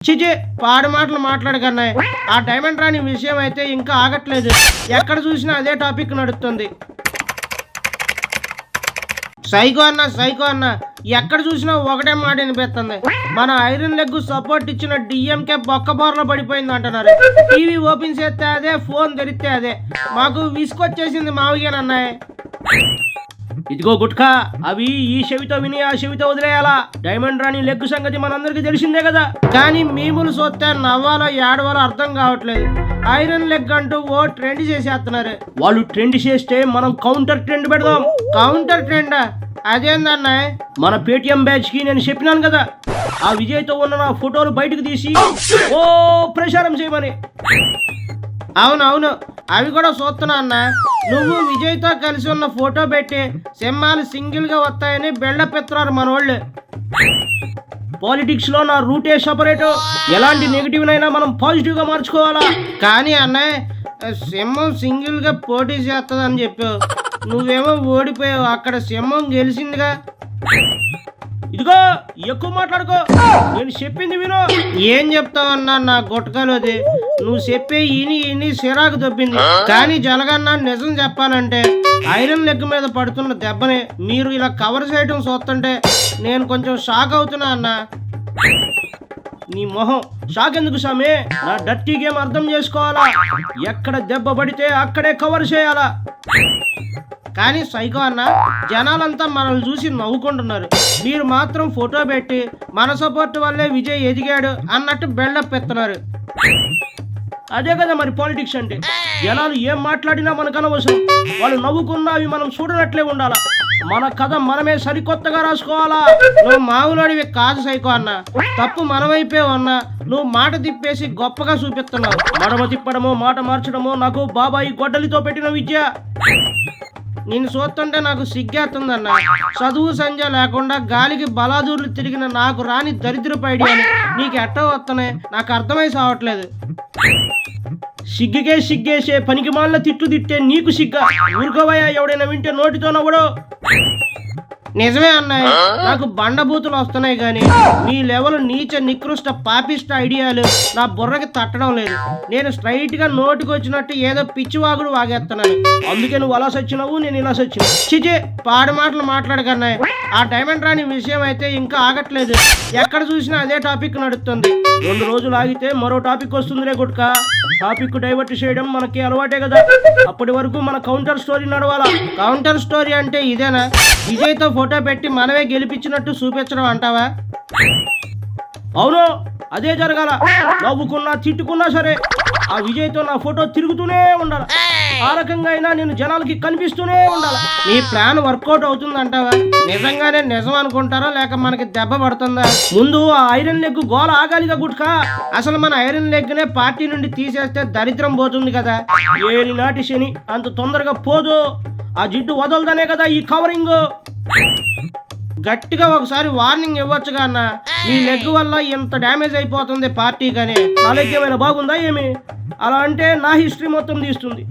చిచి పాడి మాటలు మాట్లాడకన్నాయి. ఆ డైమండ్ రాణి విషయం అయితే ఇంకా ఆగట్లేదు. ఎక్కడ చూసినా అదే టాపిక్ నడుస్తుంది. సైకో అన్న ఎక్కడ చూసినా ఒకటే మాట వినిపిస్తుంది. మన ఐరన్ లెగ్ సపోర్ట్ ఇచ్చిన డిఎంకే బొక్కబోర్లో పడిపోయింది అంటున్నారు. టీవీ ఓపెన్ చేస్తే అదే, ఫోన్ తెరిస్తే అదే. మాకు విసుకొచ్చేసింది మావిగానన్నాయి. ఇదిగో గుట్కా, అవి ఈ చెవితో విని ఆ చెవితో వదిలేయాలా? డైమండ్ రాణి లెగ్ సంగతి మనందరికీ తెలిసిందే కదా. కానీ మీములు చూస్తే నవ్వాలో ఏడవాలో అర్థం కావట్లేదు. ఐరన్ లెగ్ అంటూ ఓ ట్రెండ్ చేసేస్తున్నారు. వాళ్ళు ట్రెండ్ చేస్తే మనం కౌంటర్ ట్రెండ్ పెడదాం. కౌంటర్ ట్రెండా? అదేందన్నా? మన పేటిఎం బ్యాచ్ కి నేను చెప్పినాను కదా, ఆ విజయ్తో ఉన్న నా ఫోటోలు బయటకు తీసి ఓ ప్రచారం చేయమని. అవునవును, అవి కూడా చూస్తున్నా అన్న. నువ్వు విజయ్తో కలిసి ఉన్న ఫోటో పెట్టి సింహాలు సింగిల్ గా వస్తాయని బిల్డప్ ఎత్తున్నారు మన వాళ్ళు. పాలిటిక్స్ లో నా రూటే సపరేట్. ఎలాంటి నెగిటివ్ నైనా మనం పాజిటివ్ గా మార్చుకోవాలా. కానీ అన్నయ్య, సింహం సింగిల్ గా పోటీ చేస్తుందని చెప్పావు, నువ్వేమో ఓడిపోయావు. అక్కడ సింహం గెలిచిందిగా. ఇదిగో ఎక్కువ మాట్లాడుకో, నేను చెప్పింది విను. ఏం చెప్తావన్నా నా గుట్టకలోది. నువ్వు చెప్పే ఇని సిరాకు దొబ్బింది. కానీ జలగన్నా, నిజం చెప్పాలంటే ఐరన్ లెగ్ మీద పడుతున్న దెబ్బని మీరు ఇలా కవర్ చేయడం చూస్తుంటే నేను కొంచెం షాక్ అవుతున్నా అన్న. నీ మొహం షాక్ ఎందుకు సామే? నా డర్టీ గేమ్ అర్థం చేసుకోవాలా. ఎక్కడ దెబ్బ పడితే అక్కడే కవర్ చేయాలా. కానీ సైకో అన్న, జనాలంతా మనల్ని చూసి నవ్వుకుంటున్నారు. మీరు మాత్రం ఫోటో పెట్టి మన సపోర్ట్ వల్లే విజయ్ ఎదిగాడు అన్నట్టు బిల్డప్ ఎత్తున్నారు. అదే కదా మరి పాలిటిక్స్ అంటే. జనాలు ఏం మాట్లాడినా మనకు అనవసరం. వాళ్ళు నవ్వుకున్నా అవి మనం చూడనట్లే ఉండాలా. మన కథ మనమే సరికొత్తగా రాసుకోవాలా. నువ్వు మామూలుడివి కాదు సైకో అన్న. తప్పు మనమైపే ఉన్నా నువ్వు మాట తిప్పేసి గొప్పగా చూపిస్తున్నావు. మడమ తిప్పడమో మాట మార్చడమో నాకు బాబాయి గొడ్డలితో పెట్టిన విద్య. నేను చూస్తుంటే నాకు సిగ్గేస్తుందన్న. చదువు సంధ్య లేకుండా గాలికి బలాదూర్లు తిరిగిన నాకు రాని దరిద్రపు ఐడియాని నీకు ఎట్ట వస్తున్నాయి నాకు అర్థమై సావట్లేదు. సిగ్గుకే సిగ్గేసే పనికి మాలిన తిట్లు తిట్టే నీకు సిగ్గా? ఊరుకోవయ్యా, ఎవడైనా వింటే నోటితో నవ్వడు. నిజమే అన్నాయి, నాకు బండబూతులు వస్తున్నాయి. కానీ నీ లెవెల్ నీచ నికృష్ట పాపిష్ట ఐడియాలు నా బుర్రకి తట్టడం లేదు. నేను స్ట్రైట్ గా నోటికి వచ్చినట్టు ఏదో పిచ్చివాగుడు వాగేస్తున్నాను. అందుకే నువ్వు అలా సచ్చినావు, నేను ఇలా సచ్చిన. చిచి పాడి మాటలు మాట్లాడకన్నాయి. ఆ డైమండ్ రాణి విషయం అయితే ఇంకా ఆగట్లేదు. ఎక్కడ చూసినా అదే టాపిక్ నడుస్తుంది. 2 రోజులు ఆగితే మరో టాపిక్ వస్తుందిలే గుట్కా. టాపిక్ డైవర్ట్ చేయడం మనకి అలవాటే కదా. అప్పటి వరకు మన కౌంటర్ స్టోరీ నడవాలా. కౌంటర్ స్టోరీ అంటే ఇదేనా? విజయ్తో ఫోటో పెట్టి మనమే గెలిపించినట్టు చూపించడం అంటావా? అవును, అదే జరగాల. నవ్వుకున్నా తిట్టుకున్నా సరే ఆ విజయ్తో నా ఫోటో తిరుగుతూనే ఉండాలి. ఆ రకంగా అయినా నేను జనాలకి కనిపిస్తూనే ఉండాలి. నీ ప్లాన్ వర్కౌట్ అవుతుందంటావా? నిజంగానే నిజం అనుకుంటారా లేక మనకి దెబ్బ పడుతుందా? ముందు ఆ ఐరన్ లెగ్ గోల ఆగాలిగా గుట్కా. అసలు మన ఐరన్ లెగ్ నే పార్టీ నుండి తీసేస్తే దరిద్రం పోతుంది కదా. ఏలి నాటి శని అంత తొందరగా పోదు. ఆ జిడ్డు వదలదనే కదా ఈ కవరింగ్. గట్టిగా ఒకసారి వార్నింగ్ ఇవ్వచ్చుగా అన్న. నీ లెగ్ వల్ల ఎంత డ్యామేజ్ అయిపోతుంది పార్టీ. కానీ నా లెగ్ ఏమైనా బాగుందా ఏమి? అలా అంటే నా హిస్టరీ మొత్తం తీస్తుంది.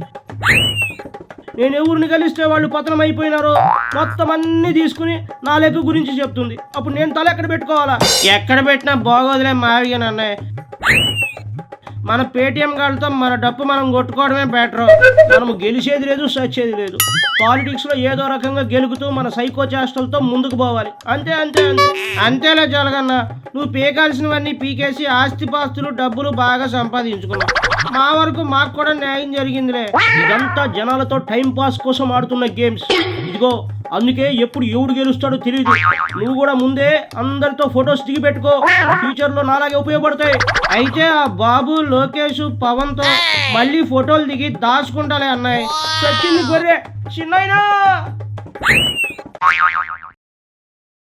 నేను ఎవరిని కలిస్తే వాళ్ళు పతనం అయిపోయినారో మొత్తం అన్ని తీసుకుని నా లెగ్ గురించి చెప్తుంది. అప్పుడు నేను తల ఎక్కడ పెట్టుకోవాలా? ఎక్కడ పెట్టినా బాగోదులే మావిగానన్నాయి. మన పేటిఎం గాళ్ళతో మన డప్పు మనం కొట్టుకోవడమే బెటర్. మనము గెలిచేది లేదు, సచ్చేది లేదు. పాలిటిక్స్ లో ఏదో రకంగా గెలుగుతూ మన సైకో చేష్టలతో ముందుకు పోవాలి. అంతే అంతే అంతే అంతేలా జరగన్న. నువ్వు పీకాల్సినవన్నీ పీకేసి ఆస్తిపాస్తులు డబ్బులు బాగా సంపాదించుకున్నావు. మా వరకు మాకు కూడా న్యాయం జరిగిందిలే. ఇదంతా జనాలతో టైం పాస్ కోసం ఆడుతున్న గేమ్స్. ఇదిగో అందుకే ఎప్పుడు ఎవడు గెలుస్తాడో తెలియదు. నువ్వు కూడా ముందే అందరితో ఫొటోస్ దిగి పెట్టుకో. ఫ్యూచర్ లో నాలాగే ఉపయోగపడతాయి. అయితే ఆ బాబు, లోకేష్, పవన్ తో మళ్ళీ ఫోటోలు దిగి దాచుకుంటాలే అన్నాయి. చచ్చింది గొర్రె చిన్నైనా.